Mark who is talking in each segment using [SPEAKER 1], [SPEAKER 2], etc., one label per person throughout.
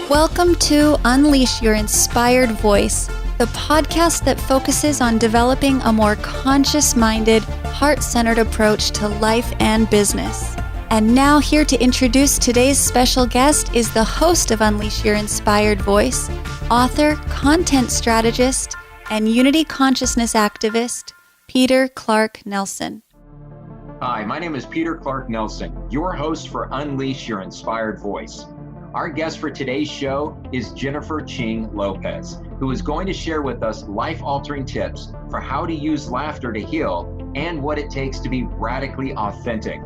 [SPEAKER 1] Welcome to Unleash Your Inspired Voice, the podcast that focuses on developing a more conscious-minded, heart-centered approach to life and business. And now here to introduce today's special guest is the host of Unleash Your Inspired Voice, author, content strategist, and Unity Consciousness activist, Peter Clark Nelson.
[SPEAKER 2] Hi, my name is Peter Clark Nelson, your host for Unleash Your Inspired Voice. Our guest for today's show is Jennifer Ching Lopez, who is going to share with us life-altering tips for how to use laughter to heal and what it takes to be radically authentic.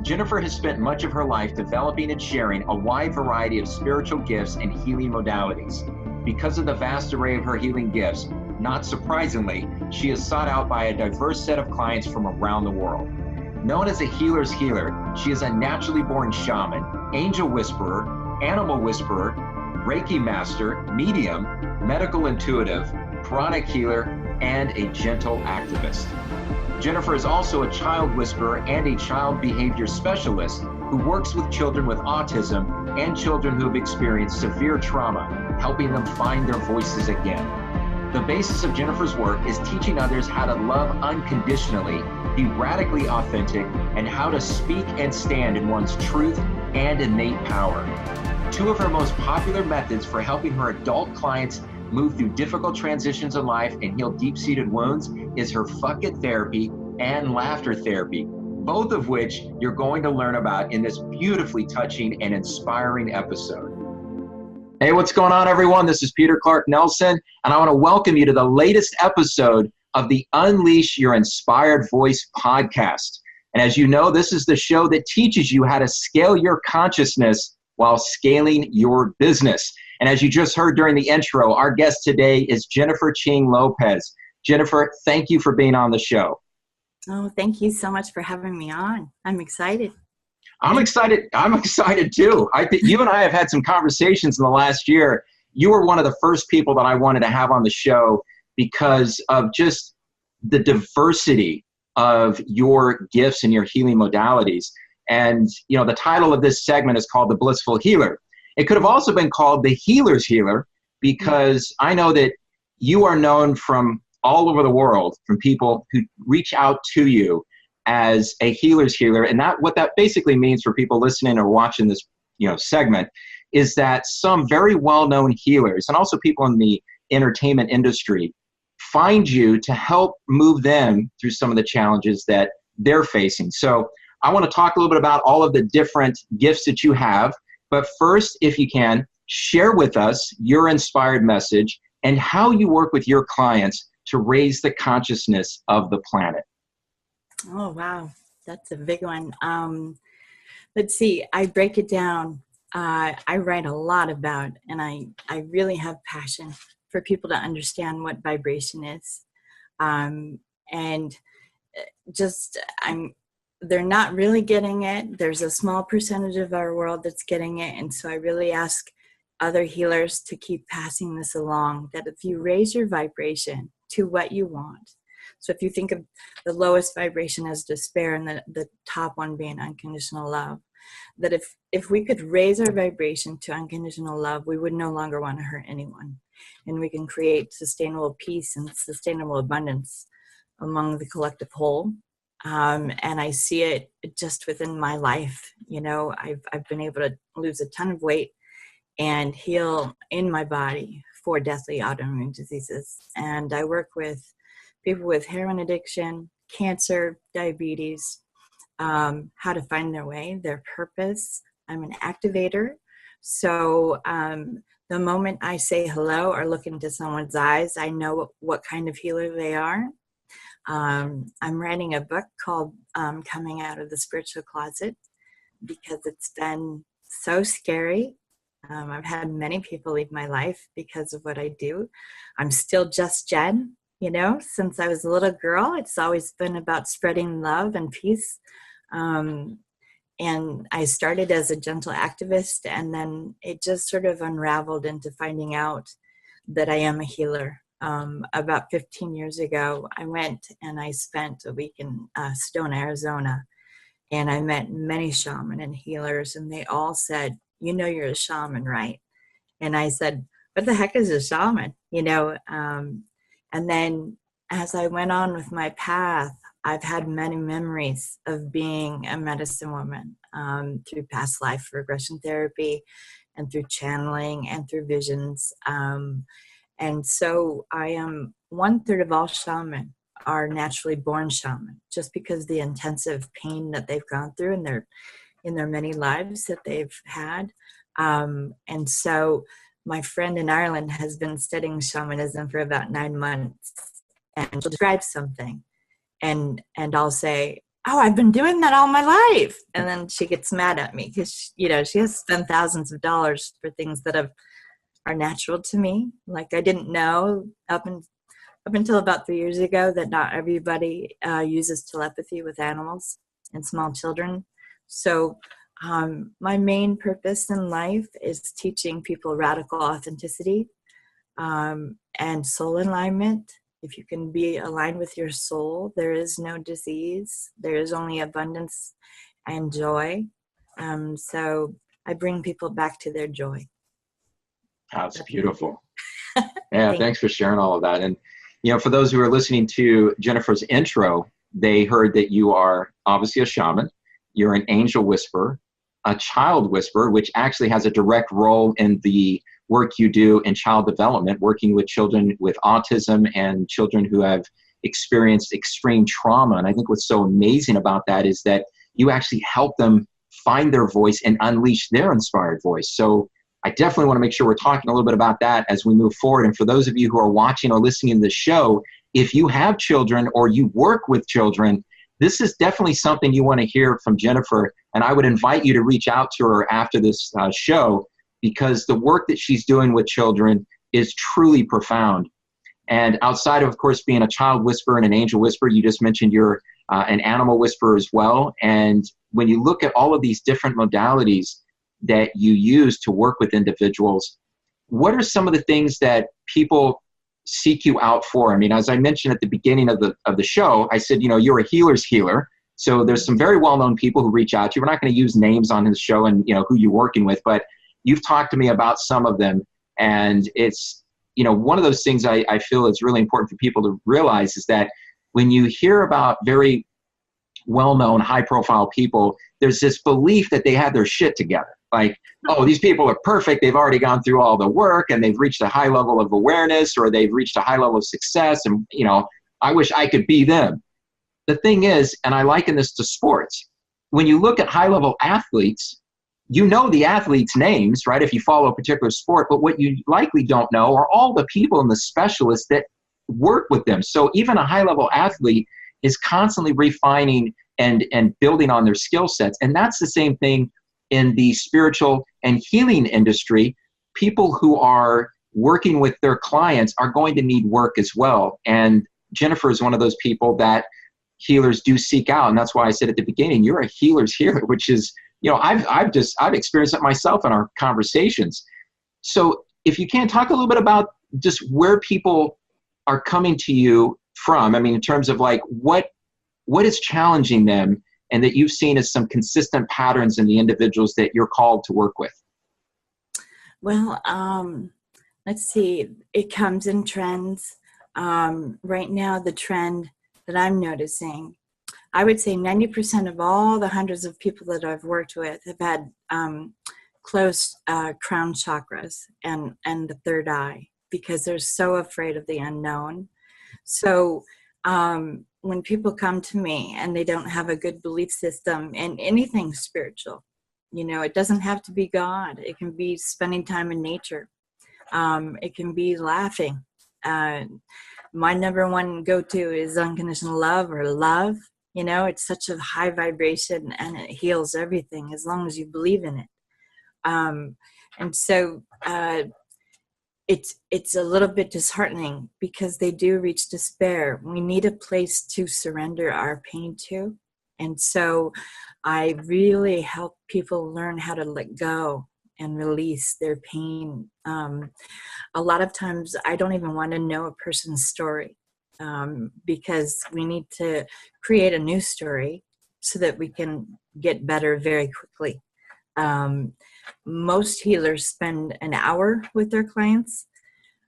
[SPEAKER 2] Jennifer has spent much of her life developing and sharing a wide variety of spiritual gifts and healing modalities. Because of the vast array of her healing gifts, not surprisingly, she is sought out by a diverse set of clients from around the world. Known as a healer's healer, she is a naturally born shaman, angel whisperer, animal whisperer, Reiki master, medium, medical intuitive, pranic healer, and a gentle activist. Jennifer is also a child whisperer and a child behavior specialist who works with children with autism and children who have experienced severe trauma, helping them find their voices again. The basis of Jennifer's work is teaching others how to love unconditionally, be radically authentic, and how to speak and stand in one's truth and innate power. Two of her most popular methods for helping her adult clients move through difficult transitions in life and heal deep-seated wounds is her fuck it therapy and laughter therapy, both of which you're going to learn about in this beautifully touching and inspiring episode. Hey, what's going on, everyone? This is Peter Clark Nelson, and I want to welcome you to the latest episode of the Unleash Your Inspired Voice podcast. And as you know, this is the show that teaches you how to scale your consciousness while scaling your business. And as you just heard during the intro, our guest today is Jennifer Ching Lopez. Jennifer, thank you for being on the show.
[SPEAKER 3] Oh, thank you so much for having me on. I'm excited.
[SPEAKER 2] I'm excited too. I think you and I have had some conversations in the last year. You were one of the first people that I wanted to have on the show because of just the diversity of your gifts and your healing modalities. And, you know, the title of this segment is called The Blissful Healer. It could have also been called The Healer's Healer because I know that you are known from all over the world, from people who reach out to you as a healer's healer. And what that basically means for people listening or watching this, segment is that some very well-known healers and also people in the entertainment industry find you to help move them through some of the challenges that they're facing. So I want to talk a little bit about all of the different gifts that you have. But first, if you can, share with us your inspired message and how you work with your clients to raise the consciousness of the planet.
[SPEAKER 3] Oh, wow. That's a big one. Let's see. I break it down. I write a lot about, and I really have passion for people to understand what vibration is. They're not really getting it. There's a small percentage of our world that's getting it. And so I really ask other healers to keep passing this along, that if you raise your vibration to what you want. So if you think of the lowest vibration as despair and the top one being unconditional love, that if we could raise our vibration to unconditional love, we would no longer want to hurt anyone. And we can create sustainable peace and sustainable abundance among the collective whole. And I see it just within my life. I've been able to lose a ton of weight and heal in my body for deathly autoimmune diseases. And I work with people with heroin addiction, cancer, diabetes, how to find their way, their purpose. I'm an activator. So the moment I say hello or look into someone's eyes, I know what kind of healer they are. I'm writing a book called Coming Out of the Spiritual Closet because it's been so scary. I've had many people leave my life because of what I do. I'm still just Jen, since I was a little girl. It's always been about spreading love and peace. And I started as a gentle activist, and then it just sort of unraveled into finding out that I am a healer. About 15 years ago, I went and I spent a week in Stone, Arizona, and I met many shaman and healers, and they all said, you're a shaman, right? And I said, what the heck is a shaman? And then as I went on with my path, I've had many memories of being a medicine woman, through past life regression therapy and through channeling and through visions. And so I am 1/3 of all shaman are naturally born shaman, just because the intensive pain that they've gone through in their many lives that they've had. And so my friend in Ireland has been studying shamanism for about 9 months, and she'll describe something, and I'll say, oh, I've been doing that all my life. And then she gets mad at me because, she has spent thousands of dollars for things that are natural to me. Like, I didn't know up until about 3 years ago that not everybody uses telepathy with animals and small children. So my main purpose in life is teaching people radical authenticity and soul alignment. If you can be aligned with your soul, there is no disease. There is only abundance and joy. So I bring people back to their joy.
[SPEAKER 2] That's beautiful. Yeah,
[SPEAKER 3] Thanks
[SPEAKER 2] thanks for sharing all of that. And, for those who are listening to Jennifer's intro, they heard that you are obviously a shaman. You're an angel whisperer, a child whisperer, which actually has a direct role in the work you do in child development, working with children with autism and children who have experienced extreme trauma. And I think what's so amazing about that is that you actually help them find their voice and unleash their inspired voice. So I definitely want to make sure we're talking a little bit about that as we move forward. And for those of you who are watching or listening to the show, if you have children or you work with children, this is definitely something you want to hear from Jennifer. And I would invite you to reach out to her after this show, because the work that she's doing with children is truly profound. And outside of course, being a child whisperer and an angel whisperer, you just mentioned you're an animal whisperer as well. And when you look at all of these different modalities that you use to work with individuals, what are some of the things that people seek you out for? I mean, as I mentioned at the beginning of the show, I said, you're a healer's healer. So there's some very well-known people who reach out to you. We're not going to use names on this show and, who you're working with, but you've talked to me about some of them. And it's, one of those things I feel is really important for people to realize is that when you hear about very well-known, high-profile people, there's this belief that they have their shit together. Like, oh, these people are perfect. They've already gone through all the work and they've reached a high level of awareness, or they've reached a high level of success. And, I wish I could be them. The thing is, and I liken this to sports, when you look at high-level athletes, the athletes' names, right, if you follow a particular sport, but what you likely don't know are all the people and the specialists that work with them. So even a high-level athlete is constantly refining and building on their skill sets. And that's the same thing in the spiritual and healing industry. People who are working with their clients are going to need work as well. And Jennifer is one of those people that healers do seek out. And that's why I said at the beginning, you're a healer's healer, which is, I've experienced it myself in our conversations. So if you can talk a little bit about just where people are coming to you from, I mean, in terms of like what is challenging them, and that you've seen as some consistent patterns in the individuals that you're called to work with.
[SPEAKER 3] Well, let's see. It comes in trends. Right now, the trend that I'm noticing, I would say 90% of all the hundreds of people that I've worked with have had closed crown chakras and the third eye, because they're so afraid of the unknown. So when people come to me and they don't have a good belief system in anything spiritual, it doesn't have to be God. It can be spending time in nature. It can be laughing. My number one go-to is unconditional love or love. It's such a high vibration and it heals everything as long as you believe in it. And so it's a little bit disheartening because they do reach despair. We need a place to surrender our pain to. And so I really help people learn how to let go and release their pain. A lot of times I don't even want to know a person's story because we need to create a new story so that we can get better very quickly. Most healers spend an hour with their clients.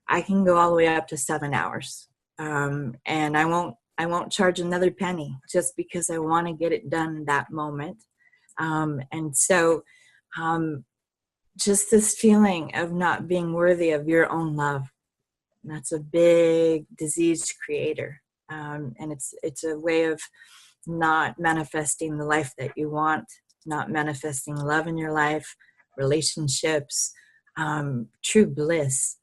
[SPEAKER 3] I can go all the way up to 7 hours. And I won't charge another penny just because I want to get it done that moment. And so just this feeling of not being worthy of your own love, that's a big disease creator. And it's a way of not manifesting the life that you want, not manifesting love in your life, relationships, true bliss.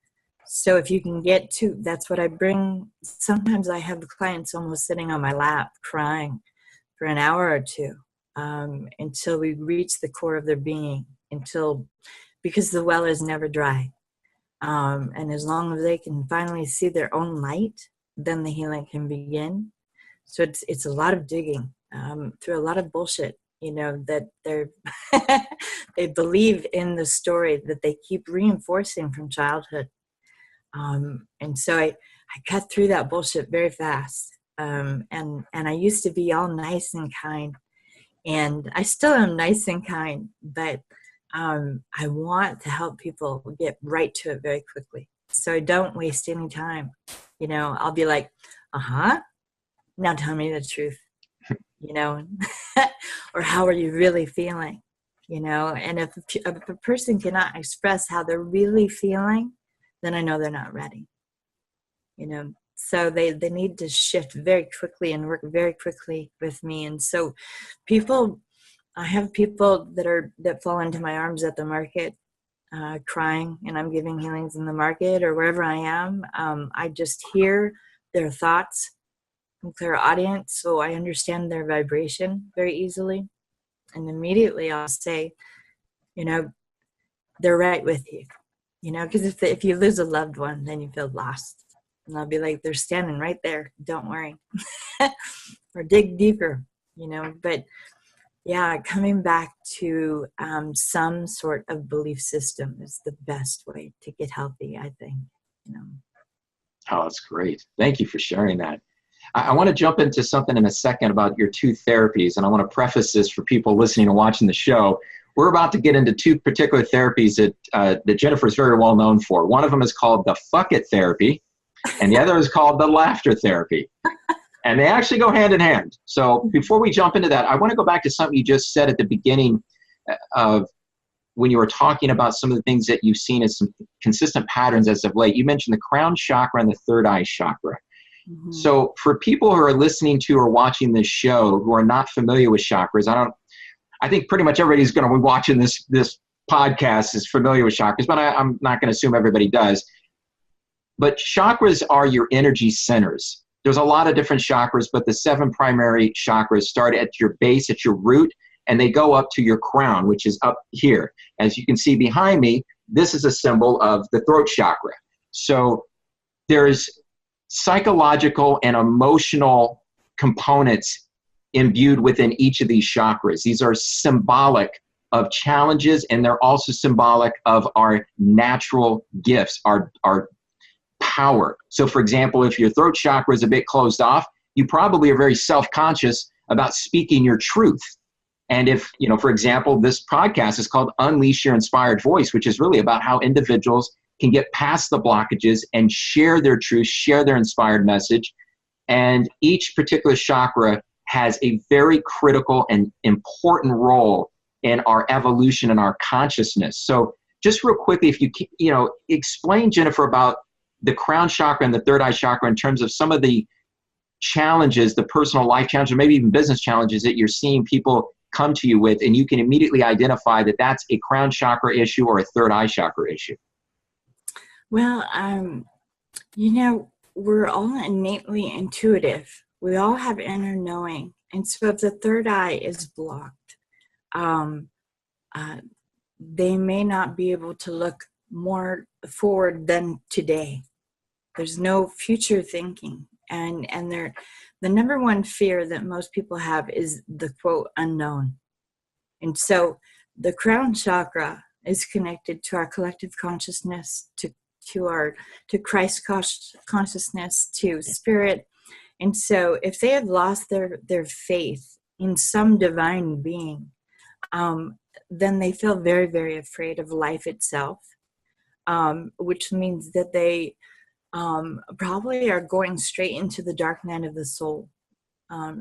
[SPEAKER 3] So if you can get to, that's what I bring. Sometimes I have the clients almost sitting on my lap crying for an hour or two, until we reach the core of their being, because the well is never dry. And as long as they can finally see their own light, then the healing can begin. So it's a lot of digging through a lot of bullshit, that they believe in the story that they keep reinforcing from childhood. And so I cut through that bullshit very fast. And I used to be all nice and kind, and I still am nice and kind, but I want to help people get right to it very quickly. So I don't waste any time. I'll be like, now tell me the truth, or how are you really feeling? And if a person cannot express how they're really feeling, then I know they're not ready. So they need to shift very quickly and work very quickly with me. And so I have people that fall into my arms at the market, crying, and I'm giving healings in the market or wherever I am. I just hear their thoughts from clairaudience, so I understand their vibration very easily. And immediately I'll say, they're right with you. Because if you lose a loved one, then you feel lost. And I'll be like, they're standing right there. Don't worry. Or dig deeper, But yeah, coming back to some sort of belief system is the best way to get healthy, I think.
[SPEAKER 2] Oh, that's great. Thank you for sharing that. I want to jump into something in a second about your two therapies, and I want to preface this for people listening and watching the show. We're about to get into two particular therapies that Jennifer is very well known for. One of them is called the fuck it therapy, and the other is called the laughter therapy. And they actually go hand in hand. So before we jump into that, I want to go back to something you just said at the beginning of when you were talking about some of the things that you've seen as some consistent patterns as of late. You mentioned the crown chakra and the third eye chakra. Mm-hmm. So for people who are listening to or watching this show who are not familiar with chakras, I think pretty much everybody's going to be watching this podcast is familiar with chakras, but I'm not going to assume everybody does. But chakras are your energy centers. There's a lot of different chakras, but the 7 primary chakras start at your base, at your root, and they go up to your crown, which is up here. As you can see behind me, this is a symbol of the throat chakra. So there's psychological and emotional components imbued within each of these chakras. These are symbolic of challenges, and they're also symbolic of our natural gifts, our power. So for example, if your throat chakra is a bit closed off, you probably are very self-conscious about speaking your truth. And if, for example, this podcast is called Unleash Your Inspired Voice, which is really about how individuals can get past the blockages and share their truth, share their inspired message. And each particular chakra has a very critical and important role in our evolution and our consciousness. So just real quickly, if you explain, Jennifer, about the crown chakra and the third eye chakra in terms of some of the challenges, the personal life challenges, or maybe even business challenges that you're seeing people come to you with, and you can immediately identify that that's a crown chakra issue or a third eye chakra issue.
[SPEAKER 3] Well, we're all innately intuitive. We all have inner knowing. And so if the third eye is blocked, they may not be able to look more forward than today. There's no future thinking. And the number one fear that most people have is the quote unknown. And so the crown chakra is connected to our collective consciousness, to Christ consciousness, to spirit. And so if they have lost their faith in some divine being, then they feel very, very afraid of life itself, which means that they probably are going straight into the dark night of the soul,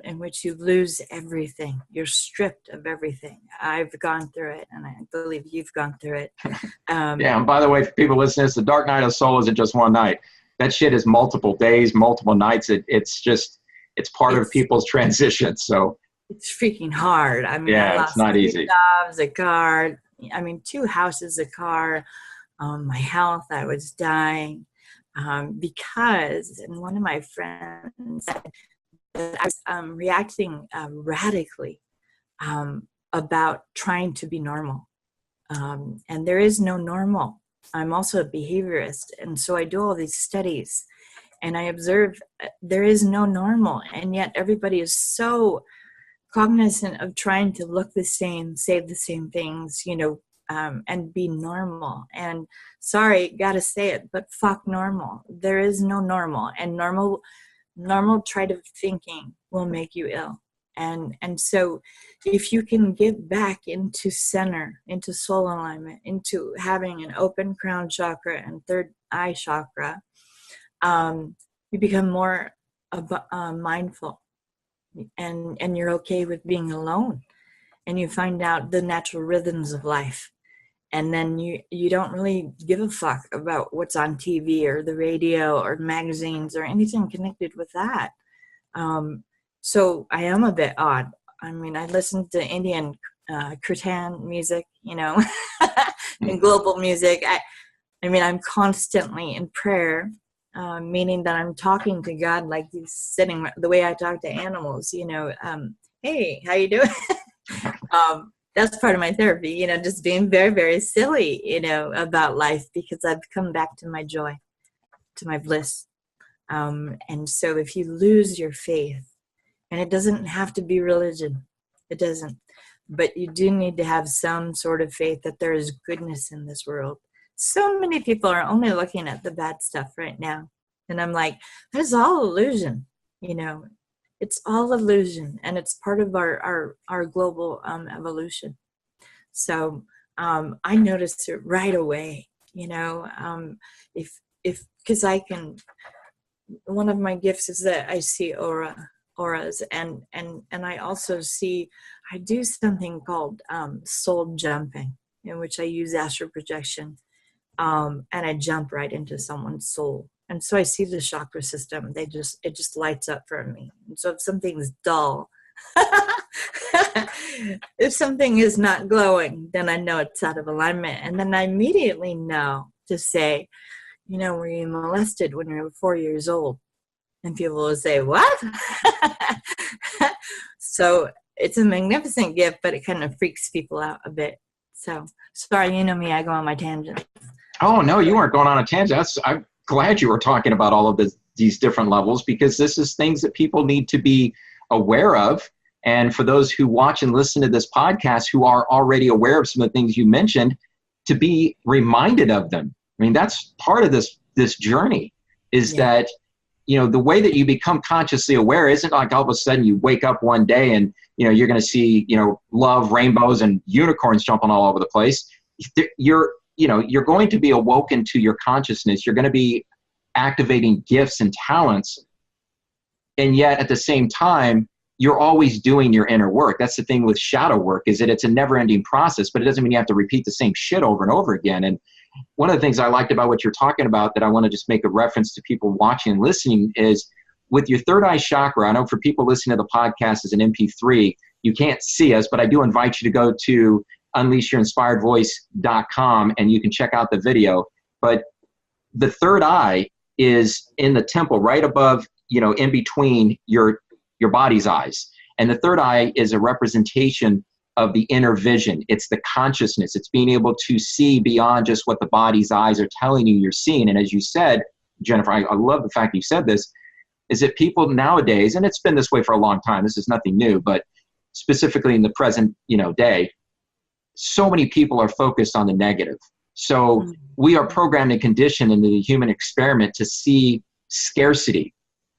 [SPEAKER 3] in which you lose everything. You're stripped of everything. I've gone through it, and I believe you've gone through it.
[SPEAKER 2] Yeah, and by the way, for people listening, the dark night of the soul isn't just one night. That shit is multiple days, multiple nights. It's part of people's transition. So
[SPEAKER 3] it's freaking hard. I mean,
[SPEAKER 2] yeah,
[SPEAKER 3] I
[SPEAKER 2] it's
[SPEAKER 3] lost
[SPEAKER 2] not
[SPEAKER 3] 3
[SPEAKER 2] easy.
[SPEAKER 3] jobs, a car. I mean, 2 houses, a car. My health, I was dying because, and one of my friends said that I was reacting radically about trying to be normal. And there is no normal. I'm also a behaviorist, and so I do all these studies, and I observe there is no normal, and yet everybody is so cognizant of trying to look the same, say the same things, and be normal. And sorry, gotta say it, but fuck normal. There is no normal, and normal try to thinking will make you ill. And so if you can get back into center, into soul alignment, into having an open crown chakra and third eye chakra, you become more mindful, and you're okay with being alone, and you find out the natural rhythms of life. And then you don't really give a fuck about what's on TV or the radio or magazines or anything connected with that. So I am a bit odd. I mean, I listen to Indian kirtan music, and global music. I mean, I'm constantly in prayer, meaning that I'm talking to God like he's sitting the way I talk to animals, hey, how you doing? That's part of my therapy, just being very, very silly, about life, because I've come back to my joy, to my bliss. And so if you lose your faith, and it doesn't have to be religion, it doesn't, but you do need to have some sort of faith that there is goodness in this world. So many people are only looking at the bad stuff right now. And I'm like, that's all illusion, It's all illusion, and it's part of our global evolution. So I noticed it right away, if because I can. One of my gifts is that I see auras, and I also I do something called soul jumping, in which I use astral projection, and I jump right into someone's soul. And so I see the chakra system. It just lights up for me. And so if something's dull, if something is not glowing, then I know it's out of alignment. And then I immediately know to say, were you molested when you were 4 years old? And people will say, what? So it's a magnificent gift, but it kind of freaks people out a bit. So sorry, you know me, I go on my tangent.
[SPEAKER 2] Oh, no, you weren't going on a tangent. I'm glad you were talking about all of these different levels, because this is things that people need to be aware of. And for those who watch and listen to this podcast who are already aware of some of the things you mentioned, to be reminded of them. I mean, that's part of this journey, is that, the way that you become consciously aware isn't like all of a sudden you wake up one day and, you're going to see, love, rainbows, and unicorns jumping all over the place. You're going to be awoken to your consciousness. You're going to be activating gifts and talents. And yet at the same time, you're always doing your inner work. That's the thing with shadow work, is that it's a never ending process, but it doesn't mean you have to repeat the same shit over and over again. And one of the things I liked about what you're talking about that I want to just make a reference to people watching and listening is with your third eye chakra. I know for people listening to the podcast as an MP3, you can't see us, but I do invite you to go to unleashyourinspiredvoice.com and you can check out the video. But the third eye is in the temple right above, in between your body's eyes. And the third eye is a representation of the inner vision. It's the consciousness. It's being able to see beyond just what the body's eyes are telling you you're seeing. And as you said, Jennifer, I love the fact that you said this, is that people nowadays, and it's been this way for a long time, this is nothing new, but specifically in the present, day, so many people are focused on the negative. So we are programmed and conditioned into the human experiment to see scarcity,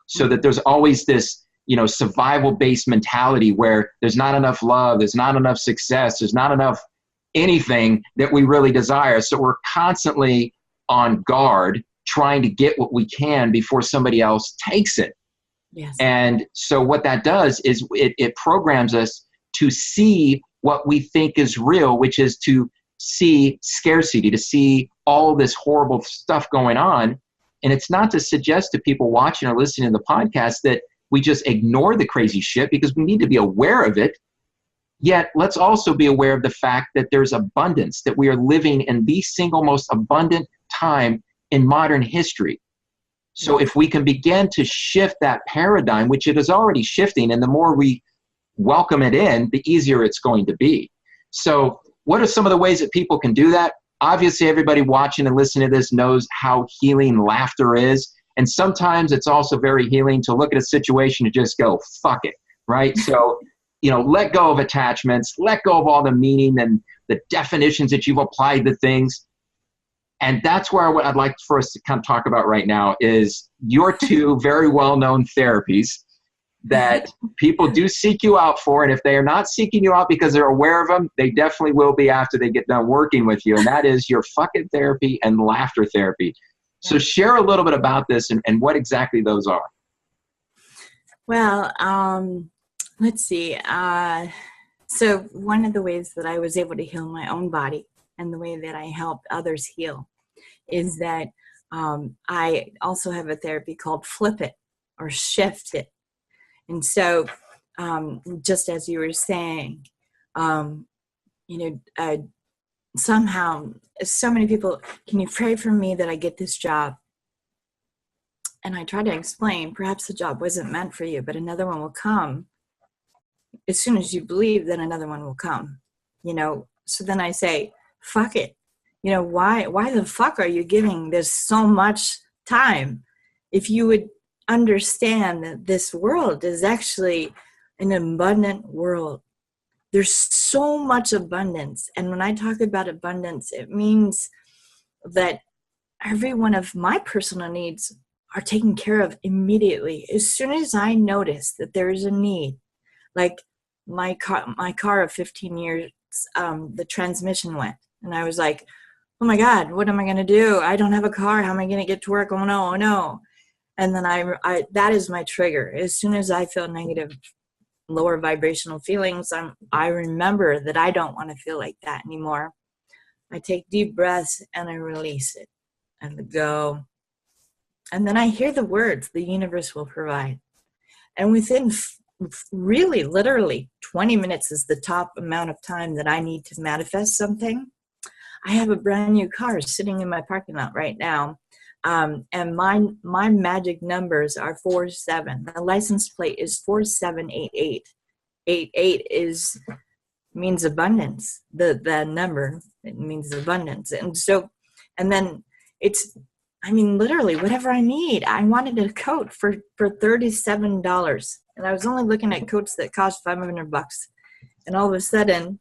[SPEAKER 2] so that there's always this survival-based mentality where there's not enough love, there's not enough success, there's not enough anything that we really desire. So we're constantly on guard trying to get what we can before somebody else takes it.
[SPEAKER 3] Yes.
[SPEAKER 2] And so what that does is it programs us to see what we think is real, which is to see scarcity, to see all this horrible stuff going on. And it's not to suggest to people watching or listening to the podcast that we just ignore the crazy shit, because we need to be aware of it. Yet let's also be aware of the fact that there's abundance, that we are living in the single most abundant time in modern history. So if we can begin to shift that paradigm, which it is already shifting, and the more we welcome it in, the easier it's going to be. So what are some of the ways that people can do that? Obviously, everybody watching and listening to this knows how healing laughter is. And sometimes it's also very healing to look at a situation and just go, fuck it, right? So, let go of attachments, let go of all the meaning and the definitions that you've applied to things. And that's where what I'd like for us to kind of talk about right now is your two very well-known therapies that people do seek you out for. And if they are not seeking you out because they're aware of them, they definitely will be after they get done working with you. And that is your fucking therapy and laughter therapy. So share a little bit about this and what exactly those are.
[SPEAKER 3] Well, let's see. So one of the ways that I was able to heal my own body and the way that I help others heal is that I also have a therapy called Flip It or Shift It. And so just as you were saying, somehow so many people, can you pray for me that I get this job? And I try to explain, perhaps the job wasn't meant for you, but another one will come. As soon as you believe, then another one will come, So then I say, fuck it. Why the fuck are you giving this so much time? If you would understand that this world is actually an abundant world. There's so much abundance. And when I talk about abundance, it means that every one of my personal needs are taken care of immediately. As soon as I notice that there is a need, like my car of 15 years, the transmission went. And I was like, oh my God, what am I going to do? I don't have a car. How am I going to get to work? Oh no. And then I that is my trigger. As soon as I feel negative, lower vibrational feelings, I remember that I don't want to feel like that anymore. I take deep breaths and I release it and go. And then I hear the words, the universe will provide. And within really literally 20 minutes is the top amount of time that I need to manifest something. I have a brand new car sitting in my parking lot right now. And my magic numbers are 47. The license plate is 4788. 88 means abundance. The number, it means abundance. And then literally whatever I need. I wanted a coat for $37. And I was only looking at coats that cost $500. And all of a sudden,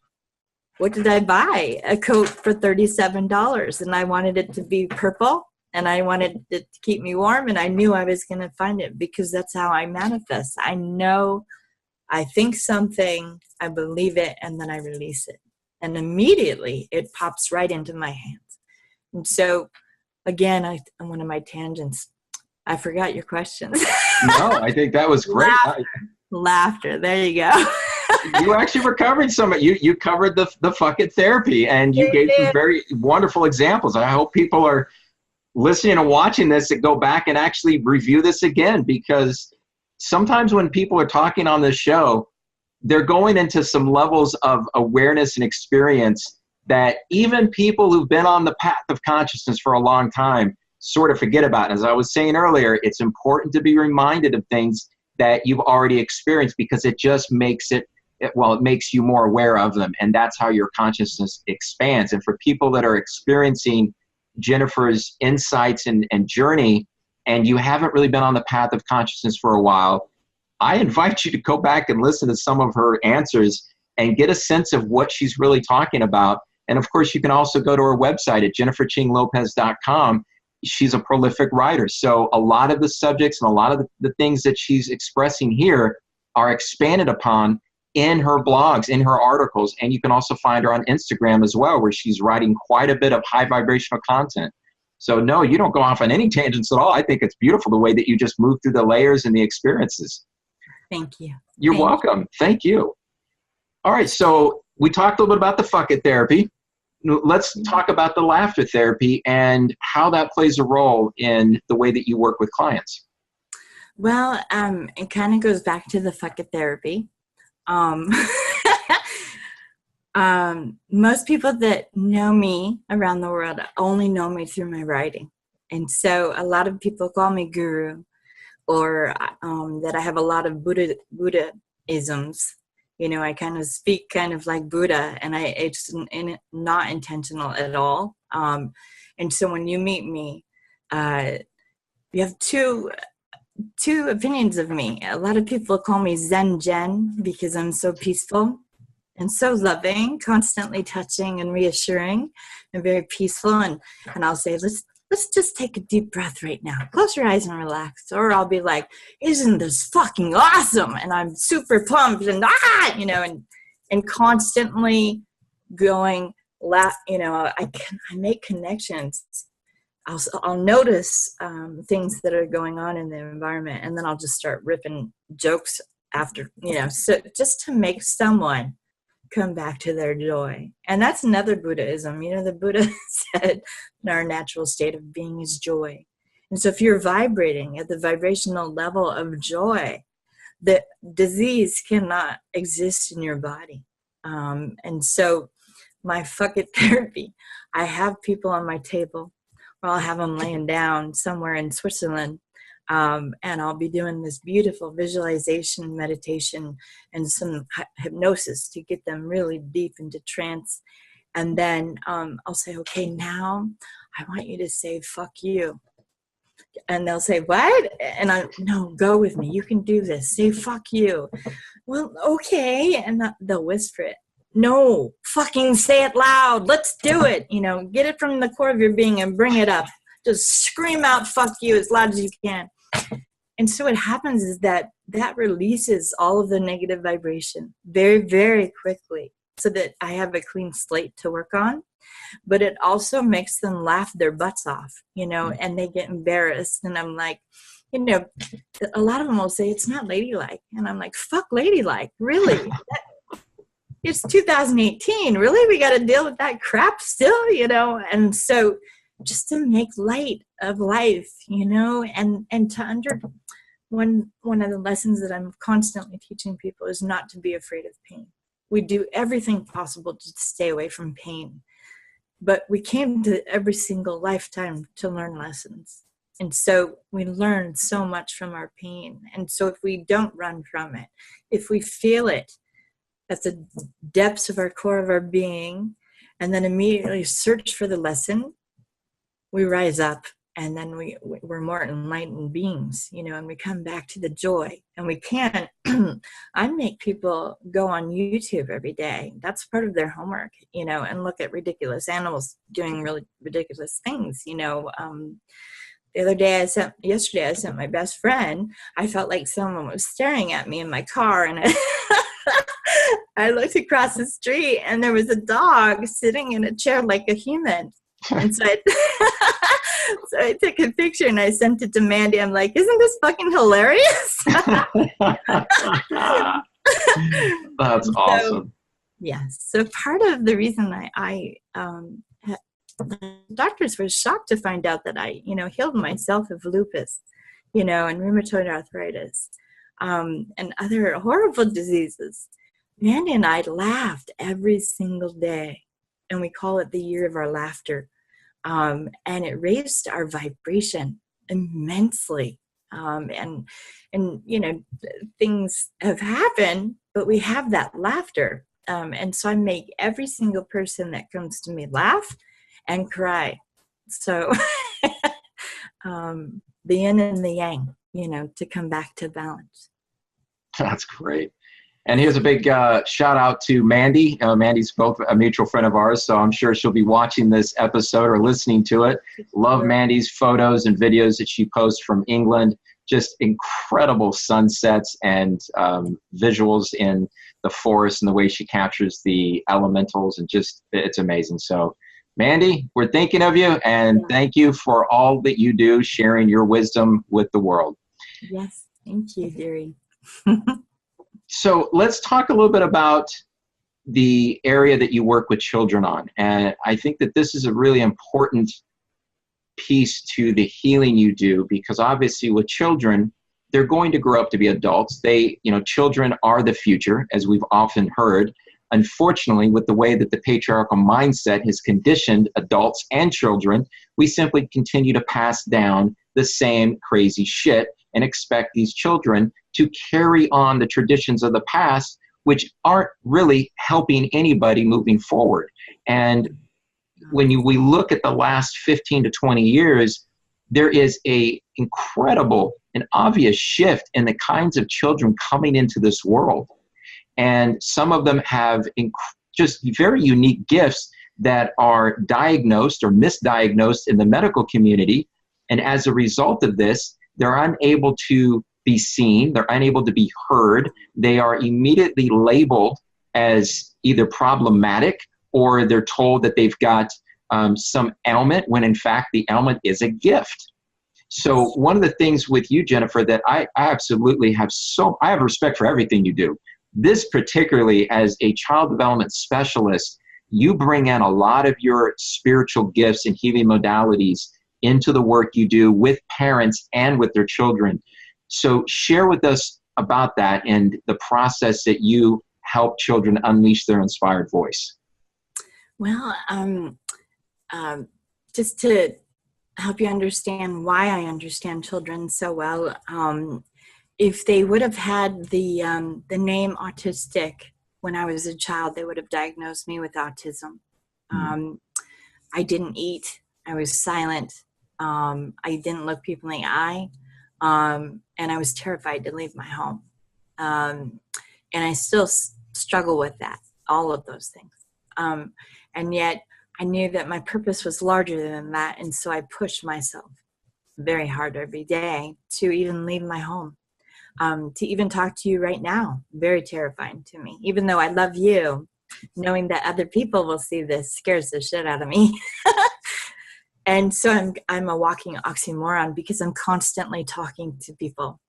[SPEAKER 3] what did I buy? A coat for $37. And I wanted it to be purple. And I wanted it to keep me warm. And I knew I was going to find it because that's how I manifest. I know I think something, I believe it, and then I release it. And immediately it pops right into my hands. And so, again, on one of my tangents, I forgot your questions.
[SPEAKER 2] No, I think that was great.
[SPEAKER 3] Laughter. There you go.
[SPEAKER 2] You actually were covering some. You covered the fucking therapy, and you gave some very wonderful examples. I hope people are listening and watching this and go back and actually review this again, because sometimes when people are talking on this show, they're going into some levels of awareness and experience that even people who've been on the path of consciousness for a long time sort of forget about. As I was saying earlier, it's important to be reminded of things that you've already experienced, because it just makes it makes you more aware of them. And that's how your consciousness expands. And for people that are experiencing Jennifer's insights and journey, and you haven't really been on the path of consciousness for a while, I invite you to go back and listen to some of her answers and get a sense of what she's really talking about. And of course, you can also go to her website at jenniferchinglopez.com she's a prolific writer. So a lot of the subjects and a lot of the things that she's expressing here are expanded upon in her blogs, in her articles. And you can also find her on Instagram as well, where she's writing quite a bit of high vibrational content. So no, you don't go off on any tangents at all. I think it's beautiful the way that you just move through the layers and the experiences.
[SPEAKER 3] Thank you.
[SPEAKER 2] You're welcome. Thank you. All right. So we talked a little bit about the fuck it therapy. Let's talk about the laughter therapy and how that plays a role in the way that you work with clients.
[SPEAKER 3] Well, it kind of goes back to the fuck it therapy. Most people that know me around the world only know me through my writing. And so a lot of people call me guru, or that I have a lot of Buddhisms. You know, I kind of speak kind of like Buddha, and it's not intentional at all. And so when you meet me, you have two opinions of me. A lot of people call me Zen Jen because I'm so peaceful and so loving, constantly touching and reassuring, and very peaceful. And I'll say, let's just take a deep breath right now. Close your eyes and relax. Or I'll be like, isn't this fucking awesome? And I'm super pumped and you know, and constantly going, you know, I make connections. I'll notice things that are going on in the environment, and then I'll just start ripping jokes after, you know, so just to make someone come back to their joy. And that's another Buddhism. You know, the Buddha said our natural state of being is joy. And so if you're vibrating at the vibrational level of joy, the disease cannot exist in your body. And so my fuck it therapy, I have people on my table, or I'll have them laying down somewhere in Switzerland. And I'll be doing this beautiful visualization, meditation, and some hypnosis to get them really deep into trance. And then I'll say, okay, now I want you to say, fuck you. And they'll say, what? And no, go with me. You can do this. Say, fuck you. Well, okay. And they'll whisper it. No, fucking say it loud. Let's do it. You know, get it from the core of your being and bring it up. Just scream out, fuck you, as loud as you can. And so what happens is that releases all of the negative vibration very, very quickly, so that I have a clean slate to work on. But it also makes them laugh their butts off, you know, and they get embarrassed. And I'm like, you know, a lot of them will say, it's not ladylike. And I'm like, fuck ladylike, really? It's 2018. Really? We got to deal with that crap still, you know? And so just to make light of life, you know, and to one of the lessons that I'm constantly teaching people is not to be afraid of pain. We do everything possible to stay away from pain, but we came to every single lifetime to learn lessons. And so we learn so much from our pain. And so if we don't run from it, if we feel it at the depths of our core of our being, and then immediately search for the lesson, we rise up, and then we're more enlightened beings, you know, and we come back to the joy. And we can't, I make people go on YouTube every day. That's part of their homework, you know, and look at ridiculous animals doing really ridiculous things, you know. The other day yesterday I sent my best friend, I felt like someone was staring at me in my car, and I looked across the street and there was a dog sitting in a chair like a human. And so I took a picture and I sent it to Mandy. I'm like, isn't this fucking hilarious?
[SPEAKER 2] That's awesome.
[SPEAKER 3] Yes. So part of the reason the doctors were shocked to find out that I, you know, healed myself of lupus, you know, and rheumatoid arthritis, and other horrible diseases. Mandy and I laughed every single day, and we call it the year of our laughter. And it raised our vibration immensely. And you know, things have happened, but we have that laughter. And so I make every single person that comes to me laugh and cry. So the yin and the yang, you know, to come back to balance.
[SPEAKER 2] That's great. And here's a big shout out to Mandy. Mandy's both a mutual friend of ours, so I'm sure she'll be watching this episode or listening to it. Love Mandy's photos and videos that she posts from England. Just incredible sunsets and visuals in the forest and the way she captures the elementals, and just, it's amazing. So Mandy, we're thinking of you, and thank you for all that you do, sharing your wisdom with the world.
[SPEAKER 3] Yes, thank you, dearie.
[SPEAKER 2] So let's talk a little bit about the area that you work with children on. And I think that this is a really important piece to the healing you do, because obviously with children, they're going to grow up to be adults. Children are the future, as we've often heard. Unfortunately, with the way that the patriarchal mindset has conditioned adults and children, we simply continue to pass down the same crazy shit and expect these children to carry on the traditions of the past, which aren't really helping anybody moving forward. And when we look at the last 15 to 20 years, there is a incredible and obvious shift in the kinds of children coming into this world. And some of them have just very unique gifts that are diagnosed or misdiagnosed in the medical community. And as a result of this, they're unable to be seen, they're unable to be heard, they are immediately labeled as either problematic, or they're told that they've got some ailment, when in fact the ailment is a gift. So one of the things with you, Jennifer, that I absolutely have I have respect for everything you do. This particularly, as a child development specialist, you bring in a lot of your spiritual gifts and healing modalities into the work you do with parents and with their children. So share with us about that and the process that you help children unleash their inspired voice.
[SPEAKER 3] Well, just to help you understand why I understand children so well, if they would have had the name autistic when I was a child, they would have diagnosed me with autism. I didn't eat. I was silent. I didn't look people in the eye. And I was terrified to leave my home. And I still struggle with that, all of those things. And yet I knew that my purpose was larger than that. And so I pushed myself very hard every day to even leave my home. To even talk to you right now, very terrifying to me. Even though I love you, knowing that other people will see this scares the shit out of me. And so I'm a walking oxymoron, because I'm constantly talking to people,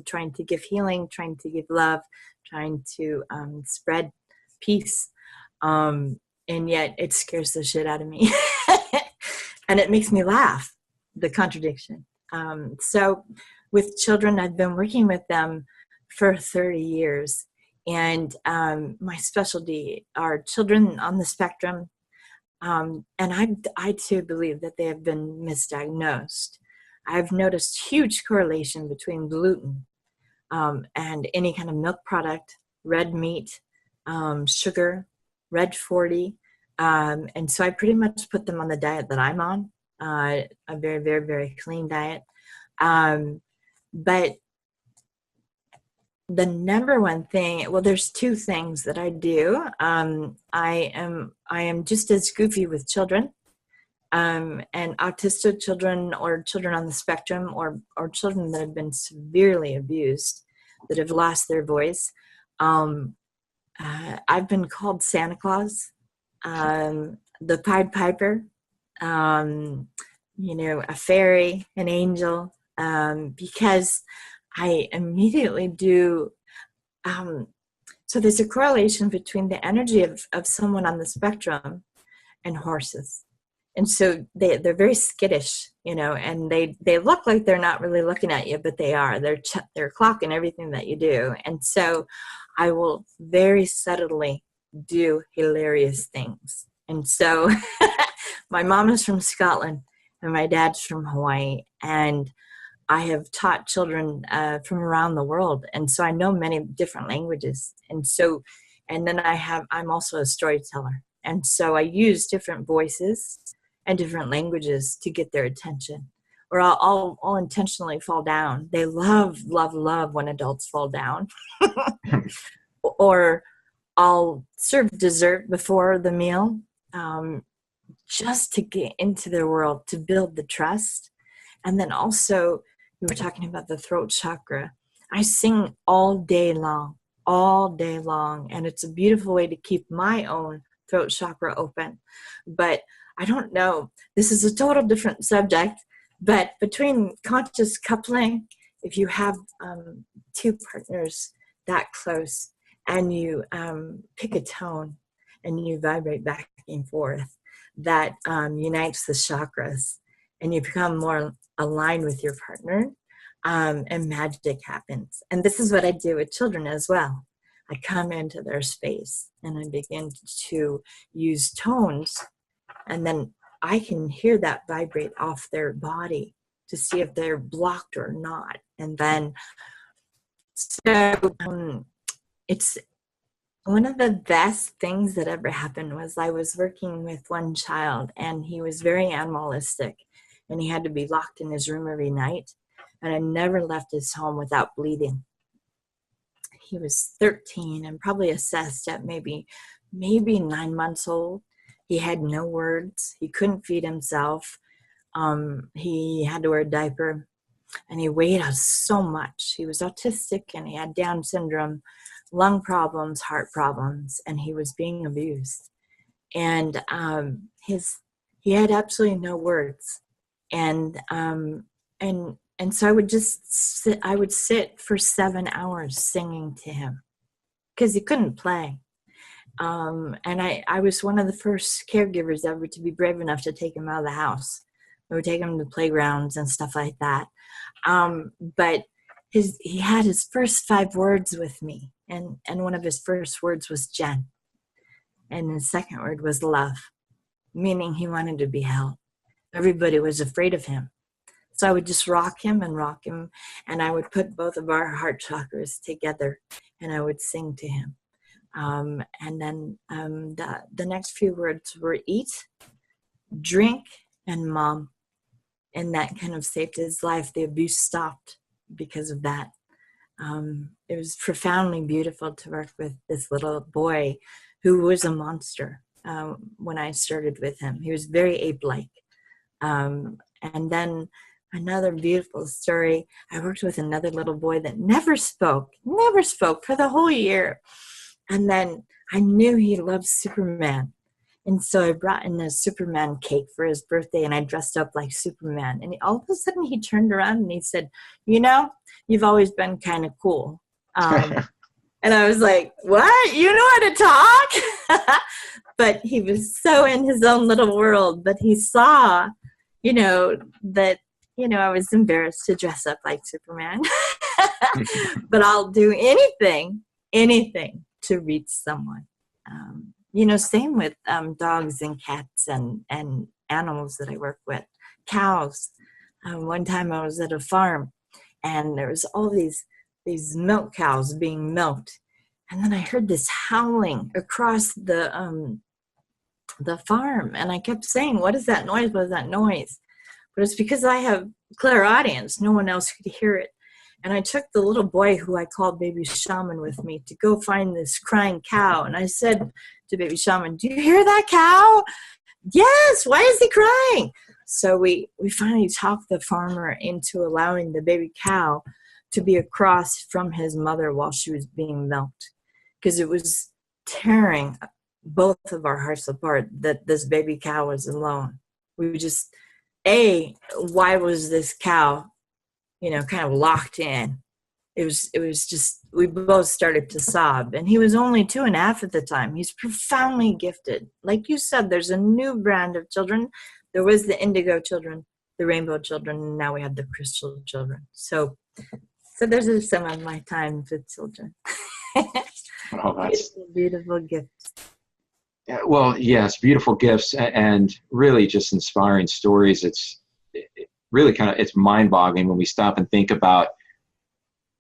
[SPEAKER 3] trying to give healing, trying to give love, trying to spread peace. And yet it scares the shit out of me. And it makes me laugh, the contradiction. So with children, I've been working with them for 30 years. And my specialty are children on the spectrum. And I too believe that they have been misdiagnosed. I've noticed huge correlation between gluten and any kind of milk product, red meat, sugar, red 40. And so I pretty much put them on the diet that I'm on, a very, very, very clean diet. But the number one thing, well, there's two things that I do. I am just as goofy with children, and autistic children, or children on the spectrum, or children that have been severely abused, that have lost their voice. I've been called Santa Claus, the Pied Piper, a fairy, an angel, because I immediately do. So there's a correlation between the energy of someone on the spectrum and horses. And so they're very skittish, and they look like they're not really looking at you, but they are. They're clocking everything that you do. And so I will very subtly do hilarious things. And so my mom is from Scotland and my dad's from Hawaii. And I have taught children from around the world. And so I know many different languages. And then I'm also a storyteller. And so I use different voices and different languages to get their attention, or I'll intentionally fall down. They love, love, love when adults fall down. or I'll serve dessert before the meal, just to get into their world, to build the trust. And then also, we were talking about the throat chakra. I sing all day long, and it's a beautiful way to keep my own throat chakra open. But I don't know, this is a total different subject, but between conscious coupling, if you have two partners that close and you pick a tone and you vibrate back and forth, that unites the chakras, and you become more aligned with your partner, and magic happens. And this is what I do with children as well. I come into their space and I begin to use tones, and then I can hear that vibrate off their body to see if they're blocked or not. And then, so it's one of the best things that ever happened was I was working with one child, and he was very animalistic, and he had to be locked in his room every night. And I never left his home without bleeding. He was 13 and probably assessed at maybe 9 months old. He had no words. He couldn't feed himself. He had to wear a diaper, and he weighed out so much. He was autistic, and he had Down syndrome, lung problems, heart problems, and he was being abused. And he had absolutely no words. And so I would sit for 7 hours singing to him because he couldn't play. And I was one of the first caregivers ever to be brave enough to take him out of the house. I would take him to playgrounds and stuff like that. But he had his first 5 words with me. And one of his first words was Jen. And his second word was love, meaning he wanted to be held. Everybody was afraid of him. So I would just rock him, and I would put both of our heart chakras together, and I would sing to him. And then the next few words were eat, drink, and mom. And that kind of saved his life. The abuse stopped because of that. It was profoundly beautiful to work with this little boy who was a monster when I started with him. He was very ape-like. And then another beautiful story, I worked with another little boy that never spoke for the whole year. And then I knew he loved Superman. And so I brought in a Superman cake for his birthday, and I dressed up like Superman. And all of a sudden he turned around and he said, you've always been kind of cool. And I was like, what? You know how to talk? But he was so in his own little world. But he saw, that, I was embarrassed to dress up like Superman. But I'll do anything to reach someone. Same with dogs and cats and animals that I work with. Cows. One time I was at a farm, and there was all these milk cows being milked. And then I heard this howling across the farm. And I kept saying, what is that noise? What is that noise? But it's because I have clairaudience. No one else could hear it. And I took the little boy who I called Baby Shaman with me to go find this crying cow. And I said to Baby Shaman, do you hear that cow? Yes, why is he crying? So we finally talked the farmer into allowing the baby cow to be across from his mother while she was being milked. Because it was tearing both of our hearts apart that this baby cow was alone. We just, why was this cow kind of locked in? It was just, we both started to sob. And he was only 2.5 at the time. He's profoundly gifted. Like you said, there's a new brand of children. There was the indigo children, the rainbow children, and now we have the crystal children. So those are some of my times with children.
[SPEAKER 2] Oh, that's
[SPEAKER 3] beautiful gifts.
[SPEAKER 2] Well, yes, beautiful gifts and really just inspiring stories. It's really it's mind-boggling when we stop and think about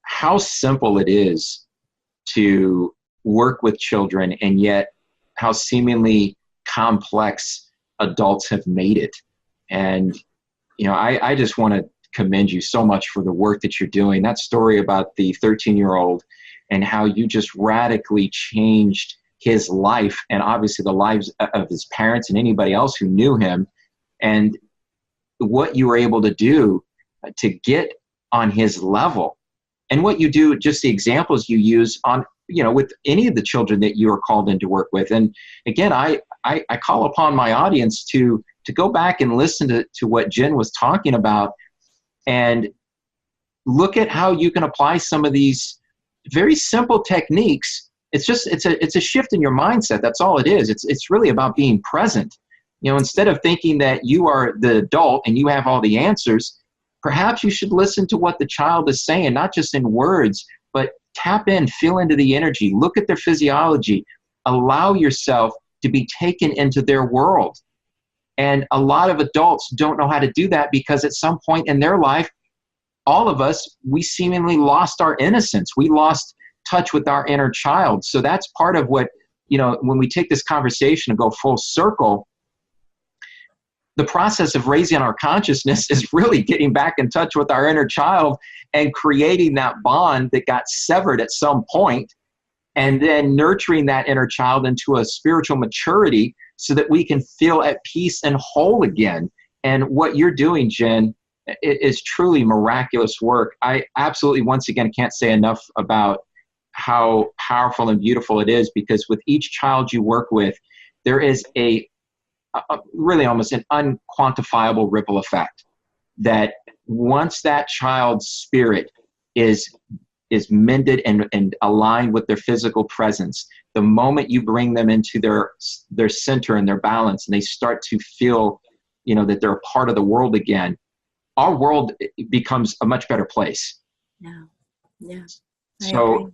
[SPEAKER 2] how simple it is to work with children, and yet how seemingly complex adults have made it. And, I just want to commend you so much for the work that you're doing. That story about the 13-year-old and how you just radically changed his life, and obviously the lives of his parents and anybody else who knew him, and what you were able to do to get on his level, and what you do, just the examples you use on, with any of the children that you are called in to work with. And again, I call upon my audience to go back and listen to what Jen was talking about, and look at how you can apply some of these very simple techniques. It's a shift in your mindset. That's all it is. It's really about being present. Instead of thinking that you are the adult and you have all the answers, perhaps you should listen to what the child is saying, not just in words, but tap in, feel into the energy, look at their physiology, allow yourself to be taken into their world. And a lot of adults don't know how to do that because at some point in their life, all of us, we seemingly lost our innocence. We lost touch with our inner child. So that's part of what, when we take this conversation and go full circle, the process of raising our consciousness is really getting back in touch with our inner child and creating that bond that got severed at some point, and then nurturing that inner child into a spiritual maturity so that we can feel at peace and whole again. And what you're doing, Jen, is truly miraculous work. I absolutely, once again, can't say enough about how powerful and beautiful it is, because with each child you work with, there is a really almost an unquantifiable ripple effect that once that child's spirit is mended and aligned with their physical presence, the moment you bring them into their center and their balance, and they start to feel, that they're a part of the world again, our world becomes a much better place.
[SPEAKER 3] Yeah.
[SPEAKER 2] So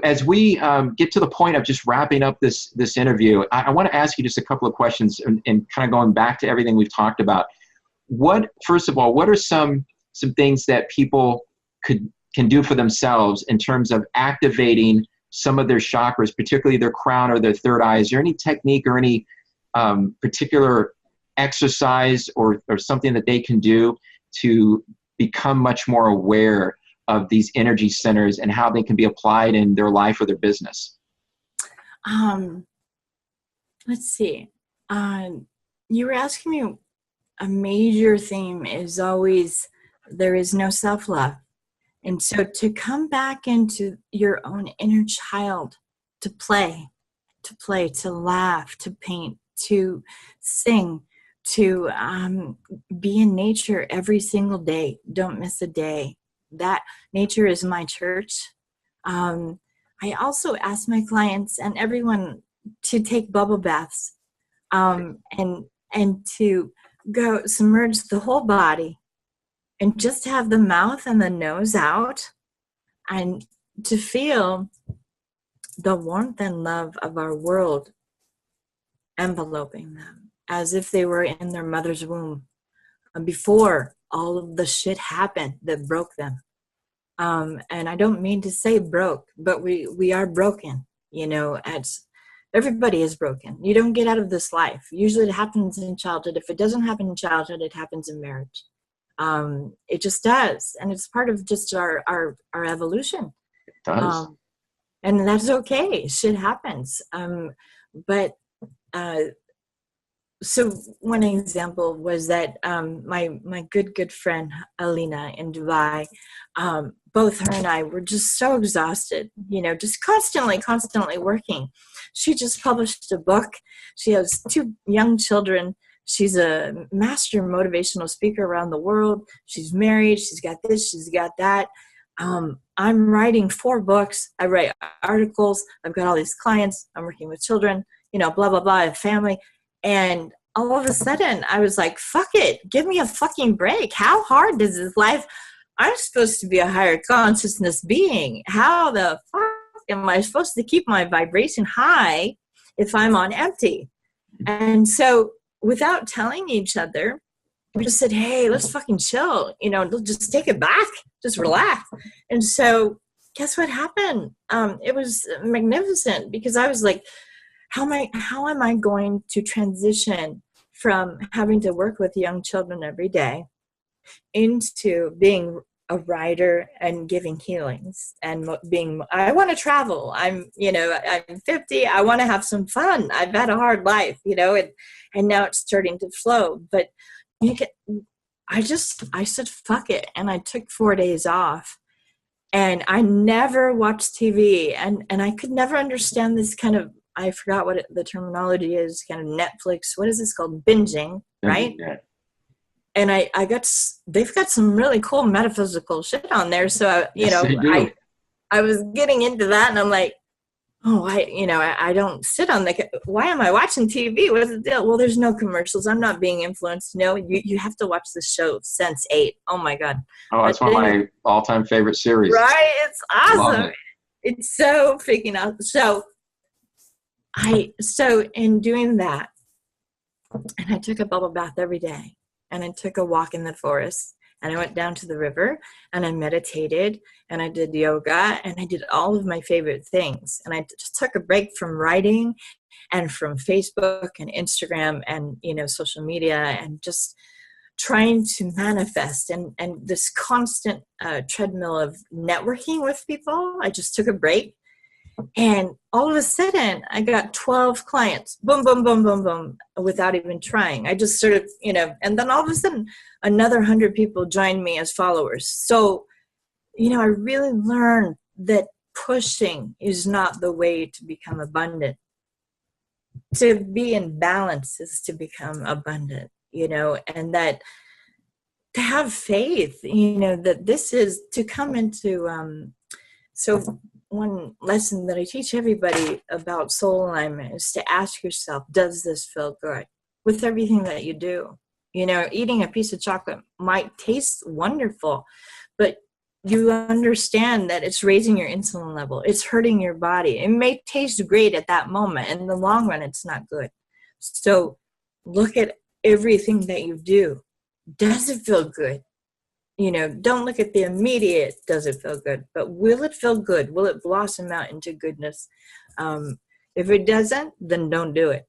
[SPEAKER 2] as we get to the point of just wrapping up this interview, I want to ask you just a couple of questions and kind of going back to everything we've talked about. First of all, what are some things that people can do for themselves in terms of activating some of their chakras, particularly their crown or their third eye? Is there any technique or any particular exercise or something that they can do to become much more aware of these energy centers and how they can be applied in their life or their business?
[SPEAKER 3] Let's see. You were asking me, a major theme is always there is no self-love. And so to come back into your own inner child, to play, to laugh, to paint, to sing, to be in nature every single day. Don't miss a day. That nature is my church. I also ask my clients and everyone to take bubble baths and to go submerge the whole body and just have the mouth and the nose out and to feel the warmth and love of our world enveloping them as if they were in their mother's womb before all of the shit happened that broke them. And I don't mean to say broke, but we are broken, everybody is broken. You don't get out of this life. Usually it happens in childhood. If it doesn't happen in childhood, it happens in marriage. It just does. And it's part of just our evolution.
[SPEAKER 2] It does.
[SPEAKER 3] And that's okay. Shit happens. So one example was that my good friend Alina in Dubai, both her and I were just so exhausted, just constantly working. She just published a book. She has 2 young children. She's a master motivational speaker around the world. She's married. She's got this. She's got that. I'm writing 4 books. I write articles. I've got all these clients. I'm working with children, blah, blah, blah, I have family. And all of a sudden I was like, fuck it. Give me a fucking break. How hard does this life? I'm supposed to be a higher consciousness being. How the fuck am I supposed to keep my vibration high if I'm on empty? And so without telling each other, we just said, hey, let's fucking chill. Just take it back. Just relax. And so guess what happened? It was magnificent because I was like, how am I going to transition from having to work with young children every day into being a writer and giving healings and I want to travel. I'm 50. I want to have some fun. I've had a hard life, and now it's starting to flow. But I said, fuck it. And I took 4 days off, and I never watched TV, and I could never understand this kind of, I forgot what the terminology is, kind of Netflix. What is this called? Binging, right?
[SPEAKER 2] Yeah.
[SPEAKER 3] And they've got some really cool metaphysical shit on there. So, I was getting into that, and I'm like, oh, I don't sit on why am I watching TV? What is the deal? Well, there's no commercials. I'm not being influenced. You have to watch the show Sense8. Oh my God.
[SPEAKER 2] Oh, that's one of my all-time favorite series.
[SPEAKER 3] Right? It's awesome. It's so freaking awesome. So in doing that, and I took a bubble bath every day, and I took a walk in the forest, and I went down to the river, and I meditated, and I did yoga, and I did all of my favorite things. And I just took a break from writing and from Facebook and Instagram and, social media, and just trying to manifest and this constant treadmill of networking with people. I just took a break. And all of a sudden, I got 12 clients, boom, boom, boom, boom, boom, without even trying. I just sort of, and then all of a sudden, another 100 people joined me as followers. So, I really learned that pushing is not the way to become abundant. To be in balance is to become abundant, and that to have faith, that this is to come into, one lesson that I teach everybody about soul alignment is to ask yourself, does this feel good with everything that you do? Eating a piece of chocolate might taste wonderful, but you understand that it's raising your insulin level. It's hurting your body. It may taste great at that moment. In the long run, it's not good. So look at everything that you do. Does it feel good? Don't look at the immediate, does it feel good? But will it feel good? Will it blossom out into goodness? If it doesn't, then don't do it,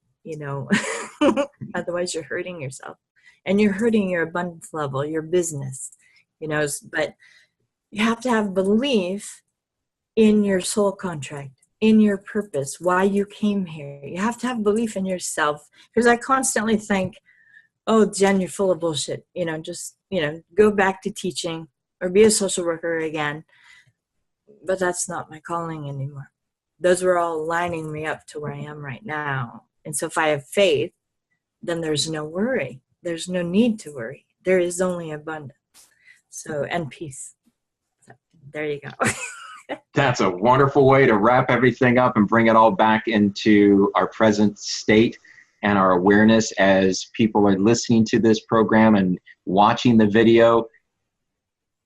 [SPEAKER 3] Otherwise, you're hurting yourself. And you're hurting your abundance level, your business, But you have to have belief in your soul contract, in your purpose, why you came here. You have to have belief in yourself. Because I constantly think, oh, Jen, you're full of bullshit. Go back to teaching or be a social worker again. But that's not my calling anymore. Those were all lining me up to where I am right now. And so if I have faith, then there's no worry. There's no need to worry. There is only abundance. So, and peace. So, there you go.
[SPEAKER 2] That's a wonderful way to wrap everything up and bring it all back into our present state and our awareness as people are listening to this program and watching the video.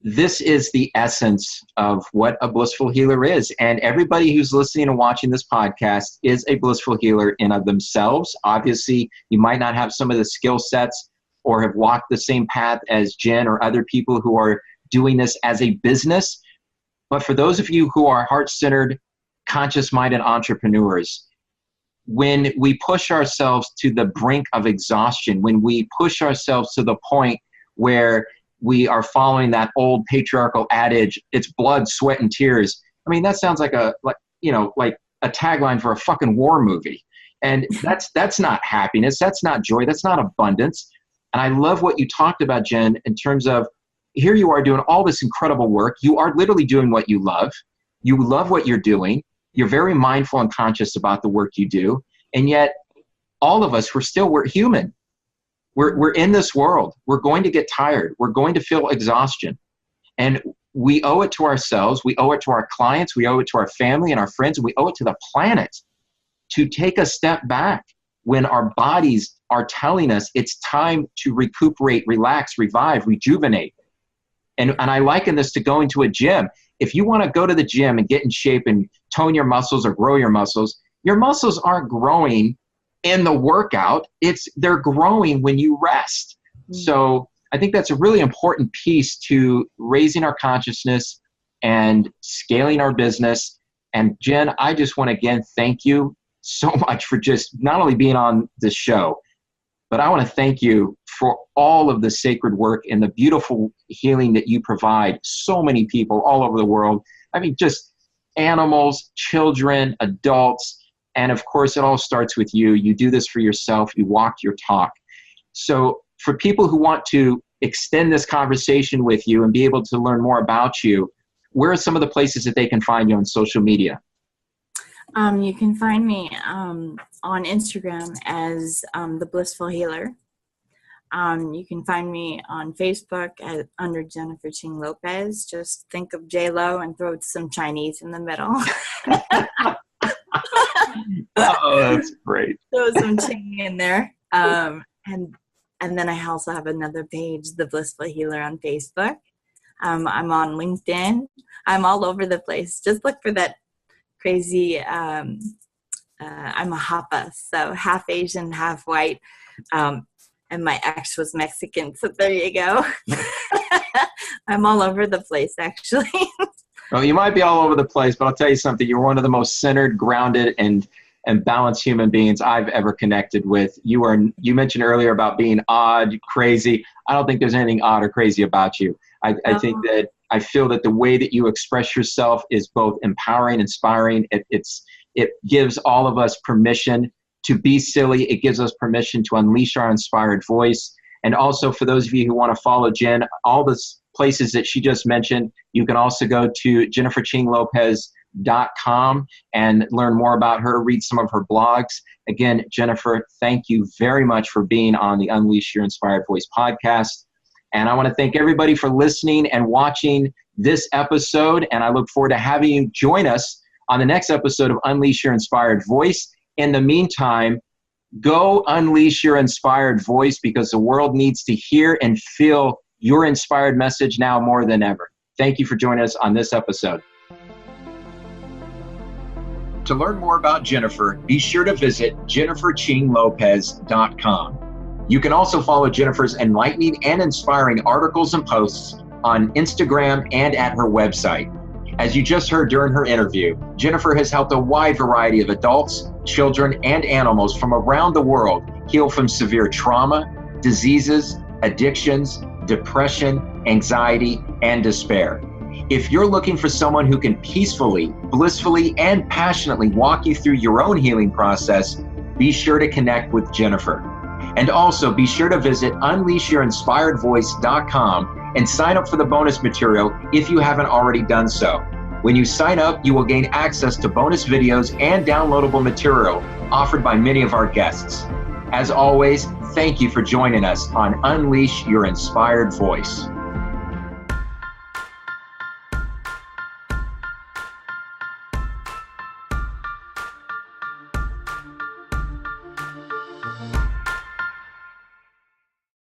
[SPEAKER 2] This is the essence of what a blissful healer is. And everybody who's listening and watching this podcast is a blissful healer in of themselves. Obviously, you might not have some of the skill sets or have walked the same path as Jen or other people who are doing this as a business. But for those of you who are heart-centered, conscious-minded entrepreneurs, when we push ourselves to the brink of exhaustion, when we push ourselves to the point where we are following that old patriarchal adage, it's blood, sweat, and tears. I mean, that sounds like a tagline for a fucking war movie. And that's not happiness. That's not joy. That's not abundance. And I love what you talked about, Jen, in terms of here you are doing all this incredible work. You are literally doing what you love. You love what you're doing. You're very mindful and conscious about the work you do. And yet all of us, we're human. We're in this world. We're going to get tired. We're going to feel exhaustion. And we owe it to ourselves. We owe it to our clients. We owe it to our family and our friends. And we owe it to the planet to take a step back when our bodies are telling us it's time to recuperate, relax, revive, rejuvenate. And I liken this to going to a gym. If you want to go to the gym and get in shape and tone your muscles or grow your muscles aren't growing in the workout. They're growing when you rest. So I think that's a really important piece to raising our consciousness and scaling our business. And Jen, I just want to again thank you so much for just not only being on this show, But I want to thank you for all of the sacred work and the beautiful healing that you provide so many people all over the world. I mean, just animals, children, adults, and of course, it all starts with you. You do this for yourself. You walk your talk. So for people who want to extend this conversation with you and be able to learn more about you, where are some of the places that they can find you on social media?
[SPEAKER 3] You can find me on Instagram as The Blissful Healer. You can find me on Facebook under Jennifer Ching Lopez. Just think of J-Lo and throw some Chinese in the middle.
[SPEAKER 2] Oh, that's great.
[SPEAKER 3] Throw some Ching in there. And then I also have another page, The Blissful Healer, on Facebook. I'm on LinkedIn. I'm all over the place. Just look for that crazy, I'm a Hapa, so half Asian, half white. And my ex was Mexican, so there you go. I'm all over the place, actually.
[SPEAKER 2] Well, you might be all over the place, but I'll tell you something. You're one of the most centered, grounded, and balanced human beings I've ever connected with. You mentioned earlier about being odd, crazy. I don't think there's anything odd or crazy about you. I think that I feel that the way that you express yourself is both empowering, inspiring. It gives all of us permission to be silly. It gives us permission to unleash our inspired voice. And also for those of you who want to follow Jen, all the places that she just mentioned, you can also go to jenniferchinglopez.com and learn more about her, read some of her blogs. Again, Jennifer, thank you very much for being on the Unleash Your Inspired Voice podcast. And I want to thank everybody for listening and watching this episode. And I look forward to having you join us on the next episode of Unleash Your Inspired Voice. In the meantime, go unleash your inspired voice, because the world needs to hear and feel your inspired message now more than ever. Thank you for joining us on this episode. To learn more about Jennifer, be sure to visit jenniferchinglopez.com. You can also follow Jennifer's enlightening and inspiring articles and posts on Instagram and at her website. As you just heard during her interview, Jennifer has helped a wide variety of adults, children, and animals from around the world heal from severe trauma, diseases, addictions, depression, anxiety, and despair. If you're looking for someone who can peacefully, blissfully, and passionately walk you through your own healing process, be sure to connect with Jennifer. And also be sure to visit unleashyourinspiredvoice.com and sign up for the bonus material if you haven't already done so. When you sign up, you will gain access to bonus videos and downloadable material offered by many of our guests. As always, thank you for joining us on Unleash Your Inspired Voice.